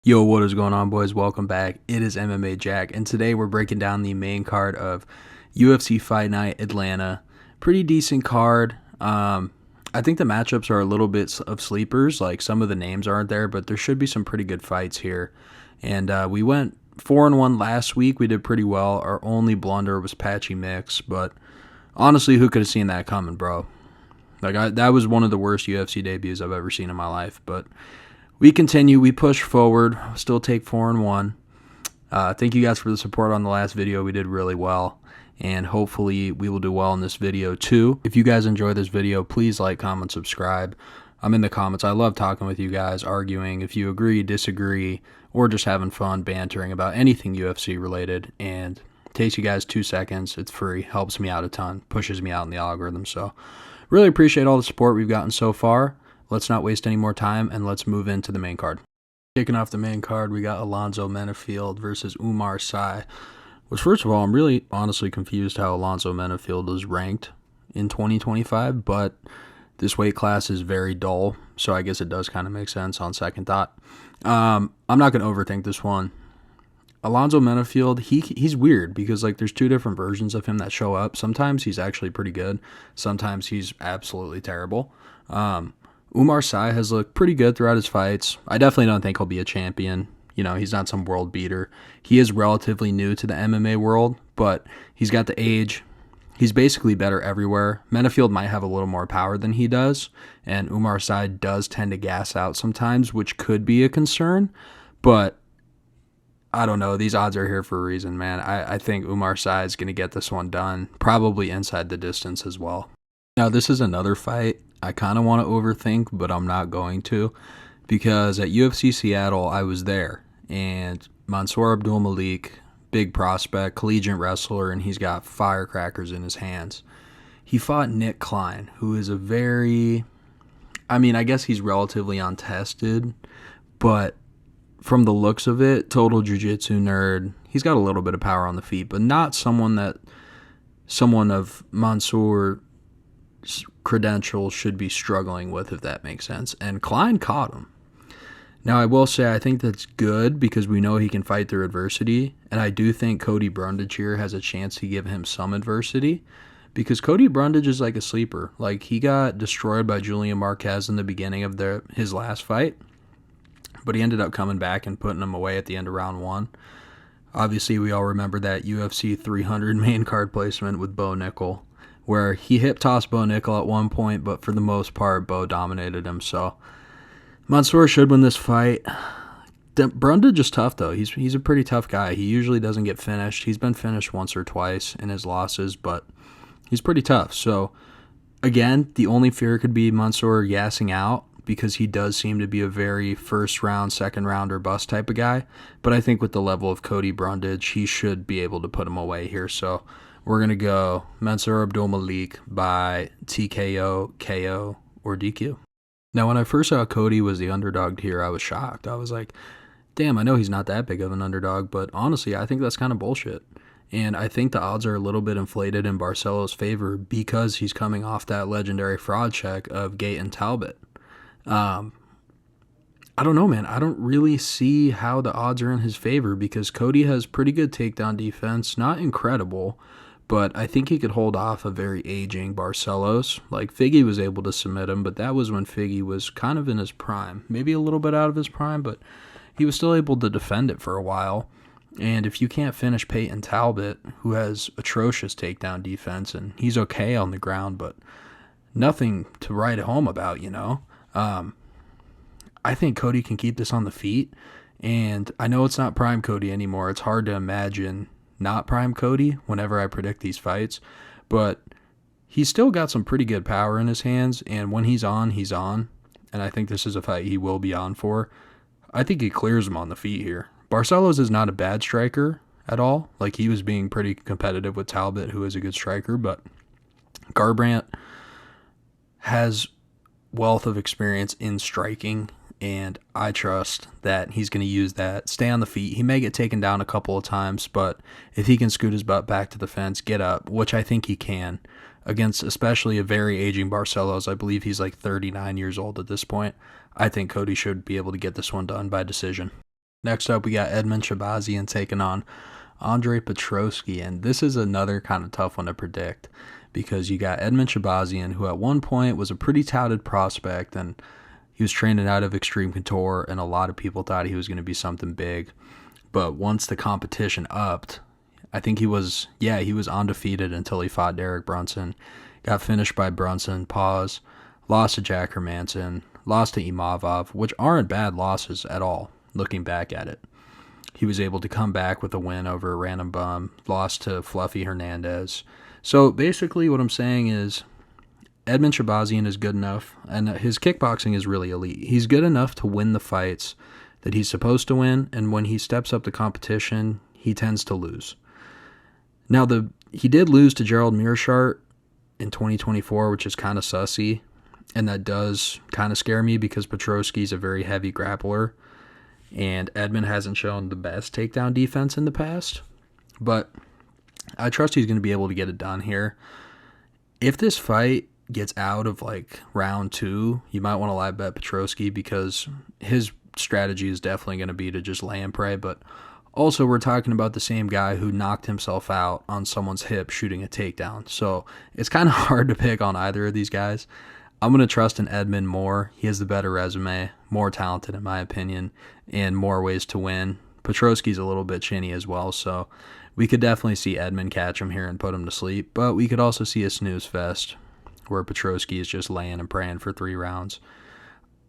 Yo, what is going on, boys? Welcome back. It is MMA Jack, and today we're breaking down the main card of UFC Fight Night Atlanta. Pretty decent card. I think the matchups are a little bit of sleepers. Like, some of the names aren't there, but there should be some pretty good fights here. And we went 4-1 last week. We did pretty well. Our only blunder was Patchy Mix, but honestly, who could have seen that coming, bro? That was one of the worst UFC debuts I've ever seen in my life, but we continue. We push forward. Still take 4-1. Thank you guys for the support on the last video. We did really well, and hopefully we will do well in this video too. If you guys enjoy this video, please like, comment, subscribe. I'm in the comments. I love talking with you guys, arguing if you agree, disagree, or just having fun bantering about anything UFC related. And it takes you guys 2 seconds. It's free. Helps me out a ton. Pushes me out in the algorithm. So really appreciate all the support we've gotten so far. Let's not waste any more time, and let's move into the main card. Kicking off the main card, we got Alonzo Menifield versus Oumar Sy. Which, first of all, I'm really honestly confused how Alonzo Menifield is ranked in 2025, but this weight class is very dull, so I guess it does kind of make sense on second thought. I'm not going to overthink this one. Alonzo Menifield, he's weird because there's two different versions of him that show up. Sometimes he's actually pretty good. Sometimes he's absolutely terrible. Oumar Sy has looked pretty good throughout his fights. I definitely don't think he'll be a champion. You know, he's not some world beater. He is relatively new to the MMA world, but he's got the age. He's basically better everywhere. Menifield might have a little more power than he does, and Oumar Sy does tend to gas out sometimes, which could be a concern, but I don't know. These odds are here for a reason, man. I think Oumar Sy is going to get this one done, probably inside the distance as well. Now, this is another fight I kind of want to overthink, but I'm not going to, because at UFC Seattle, I was there, and Mansur Abdul-Malik, big prospect, collegiate wrestler, and he's got firecrackers in his hands. He fought Nick Klein, who is I guess he's relatively untested, but from the looks of it, total jiu-jitsu nerd. He's got a little bit of power on the feet, but not someone of Mansur's credentials should be struggling with, if that makes sense. And Klein caught him. Now, I will say I think that's good because we know he can fight through adversity, and I do think Cody Brundage here has a chance to give him some adversity because Cody Brundage is like a sleeper. Like, he got destroyed by Julian Marquez in the beginning of his last fight, but he ended up coming back and putting him away at the end of round one. Obviously, we all remember that UFC 300 main card placement with Bo Nickel, where he hip-tossed Bo Nickel at one point, but for the most part, Bo dominated him. So Mansur should win this fight. Brundage is tough, though. He's a pretty tough guy. He usually doesn't get finished. He's been finished once or twice in his losses, but he's pretty tough. So, again, the only fear could be Mansur gassing out because he does seem to be a very first-round, second-round, or bust type of guy. But I think with the level of Cody Brundage, he should be able to put him away here. So we're going to go Mansur Abdul-Malik by TKO, KO, or DQ. Now, when I first saw Cody was the underdog here, I was shocked. I was like, damn, I know he's not that big of an underdog, but honestly, I think that's kind of bullshit. And I think the odds are a little bit inflated in Barcelos' favor because he's coming off that legendary fraud check of Gate and Talbot. I don't know, man. I don't really see how the odds are in his favor because Cody has pretty good takedown defense. Not incredible, but I think he could hold off a very aging Barcelos. Like, Figgy was able to submit him, but that was when Figgy was kind of in his prime. Maybe a little bit out of his prime, but he was still able to defend it for a while. And if you can't finish Peyton Talbot, who has atrocious takedown defense, and he's okay on the ground, but nothing to write home about, you know? I think Cody can keep this on the feet, and I know it's not prime Cody anymore. It's hard to imagine not prime Cody whenever I predict these fights, but he's still got some pretty good power in his hands, and when he's on, and I think this is a fight he will be on for. I think he clears him on the feet here. Barcelos is not a bad striker at all. Like, he was being pretty competitive with Talbot, who is a good striker, but Garbrandt has wealth of experience in striking, and I trust that he's going to use that. Stay on the feet. He may get taken down a couple of times, but if he can scoot his butt back to the fence, get up, which I think he can, against especially a very aging Barcelos. I believe he's like 39 years old at this point. I think Cody should be able to get this one done by decision. Next up, we got Edmen Shahbazyan taking on Andre Petroski, and this is another kind of tough one to predict because you got Edmen Shahbazyan, who at one point was a pretty touted prospect, and he was training out of Extreme Couture, and a lot of people thought he was going to be something big. But once the competition upped, I think he was undefeated until he fought Derek Brunson, got finished by Brunson, lost to Jack Hermanson, lost to Imavov, which aren't bad losses at all, looking back at it. He was able to come back with a win over a random bum, lost to Fluffy Hernandez. So basically what I'm saying is Edmen Shahbazyan is good enough, and his kickboxing is really elite. He's good enough to win the fights that he's supposed to win, and when he steps up to competition, he tends to lose. Now, he did lose to Gerald Mearshart in 2024, which is kind of sussy, and that does kind of scare me because Petroski's a very heavy grappler, and Edmen hasn't shown the best takedown defense in the past, but I trust he's going to be able to get it done here. If this fight gets out of like round 2, you might want to live bet Petroski because his strategy is definitely going to be to just lay and pray, but also we're talking about the same guy who knocked himself out on someone's hip shooting a takedown, so it's kind of hard to pick on either of these guys. I'm going to trust in Edmen more. He has the better resume, more talented in my opinion, and more ways to win. Petroski's a little bit chinny as well, so we could definitely see Edmen catch him here and put him to sleep, but we could also see a snooze fest where Petroski is just laying and praying for 3 rounds.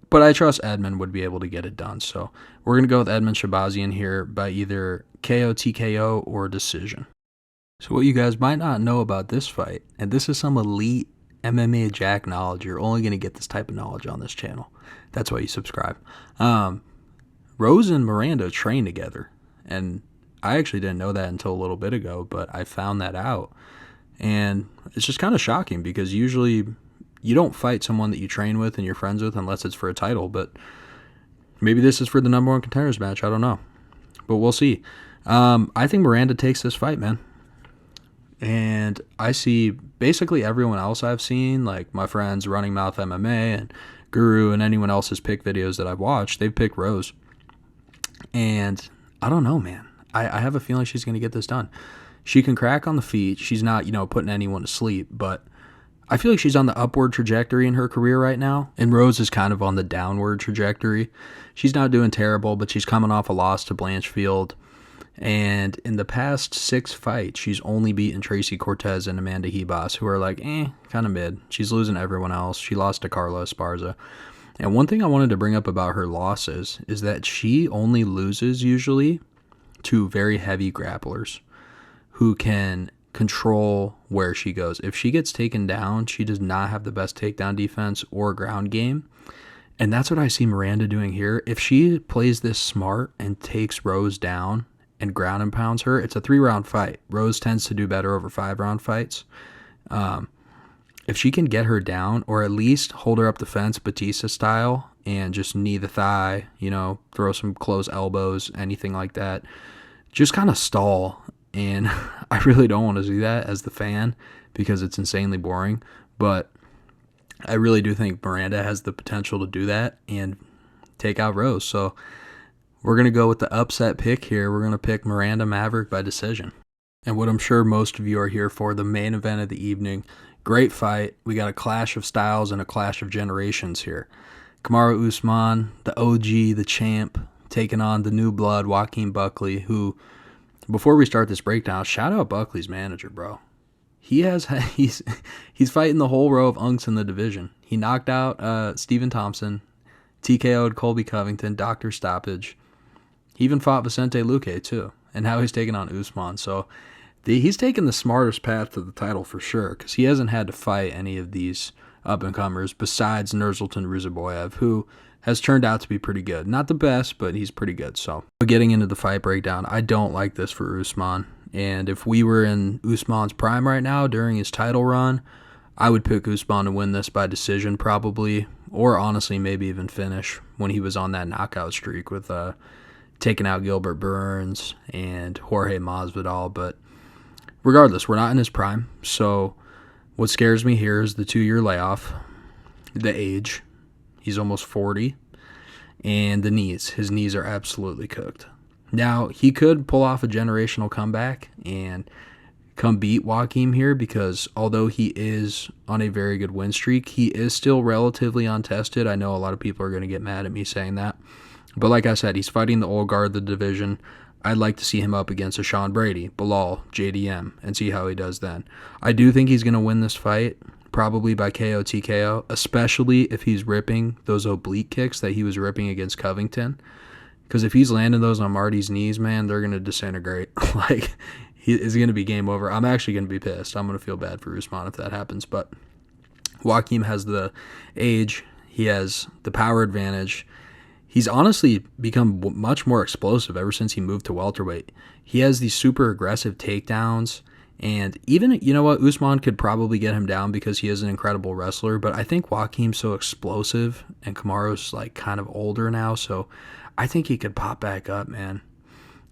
But I trust Edmen would be able to get it done. So we're going to go with Edmen Shahbazyan here by either KO, TKO, or decision. So what you guys might not know about this fight, and this is some elite MMA Jack knowledge. You're only going to get this type of knowledge on this channel. That's why you subscribe. Rose and Miranda train together. And I actually didn't know that until a little bit ago, but I found that out. And it's just kind of shocking because usually you don't fight someone that you train with and you're friends with unless it's for a title, but maybe this is for the number 1 contenders match. I don't know, but we'll see. I think Miranda takes this fight, man. And I see basically everyone else I've seen, like my friends Running Mouth MMA and Guru and anyone else's pick videos that I've watched, they've picked Rose. And I don't know, man. I have a feeling she's going to get this done. She can crack on the feet. She's not, putting anyone to sleep, but I feel like she's on the upward trajectory in her career right now, and Rose is kind of on the downward trajectory. She's not doing terrible, but she's coming off a loss to Blanchfield, and in the past 6 fights, she's only beaten Tracy Cortez and Amanda Hebas, who are like, kind of mid. She's losing to everyone else. She lost to Carla Esparza. And one thing I wanted to bring up about her losses is that she only loses usually to very heavy grapplers who can control where she goes. If she gets taken down, she does not have the best takedown defense or ground game. And that's what I see Miranda doing here. If she plays this smart and takes Rose down and ground and pounds her, it's a 3-round fight. Rose tends to do better over 5-round fights. If she can get her down or at least hold her up the fence Batista style and just knee the thigh, throw some close elbows, anything like that, just kind of stall. And I really don't want to see that as the fan because it's insanely boring. But I really do think Miranda has the potential to do that and take out Rose. So we're going to go with the upset pick here. We're going to pick Miranda Maverick by decision. And what I'm sure most of you are here for, the main event of the evening. Great fight. We got a clash of styles and a clash of generations here. Kamaru Usman, the OG, the champ, taking on the new blood, Joaquin Buckley, who, before we start this breakdown, shout out Buckley's manager, bro. He's fighting the whole row of unks in the division. He knocked out Stephen Thompson, TKO'd Colby Covington, Dr. Stoppage. He even fought Vicente Luque, too. And now he's taking on Usman. So he's taken the smartest path to the title for sure, because he hasn't had to fight any of these up-and-comers besides Nursultan Ruziboyev, who has turned out to be pretty good. Not the best, but he's pretty good. So getting into the fight breakdown, I don't like this for Usman. And if we were in Usman's prime right now during his title run, I would pick Usman to win this by decision probably, or honestly maybe even finish when he was on that knockout streak with taking out Gilbert Burns and Jorge Masvidal. But regardless, we're not in his prime. So what scares me here is the 2-year layoff, the age. He's almost 40. and the knees. His knees are absolutely cooked. Now, he could pull off a generational comeback and come beat Joaquin here, because although he is on a very good win streak, he is still relatively untested. I know a lot of people are going to get mad at me saying that. But like I said, he's fighting the old guard of the division. I'd like to see him up against a Sean Brady, Bilal, JDM, and see how he does then. I do think he's going to win this fight, probably by KO TKO, especially if he's ripping those oblique kicks that he was ripping against Covington. Because if he's landing those on Marty's knees, man, they're going to disintegrate. Like, it's going to be game over. I'm actually going to be pissed. I'm going to feel bad for Usman if that happens. But Joaquin has the age. He has the power advantage. He's honestly become much more explosive ever since he moved to welterweight. He has these super aggressive takedowns. And even, you know what, Usman could probably get him down because he is an incredible wrestler. But I think Joaquin's so explosive, and Kamaru's like kind of older now. So I think he could pop back up, man.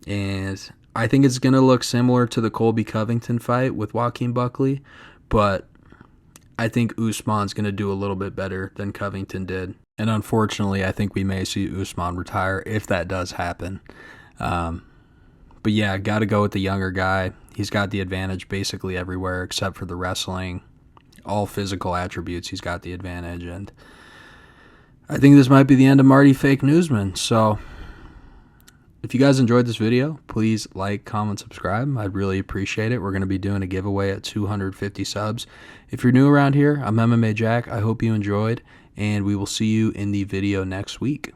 And I think it's going to look similar to the Colby-Covington fight with Joaquin Buckley. But I think Usman's going to do a little bit better than Covington did. And unfortunately, I think we may see Usman retire if that does happen. But yeah, got to go with the younger guy. He's got the advantage basically everywhere except for the wrestling. All physical attributes, he's got the advantage. And I think this might be the end of Marty Fake Newsman. So if you guys enjoyed this video, please like, comment, subscribe. I'd really appreciate it. We're going to be doing a giveaway at 250 subs. If you're new around here, I'm MMA Jack. I hope you enjoyed, and we will see you in the video next week.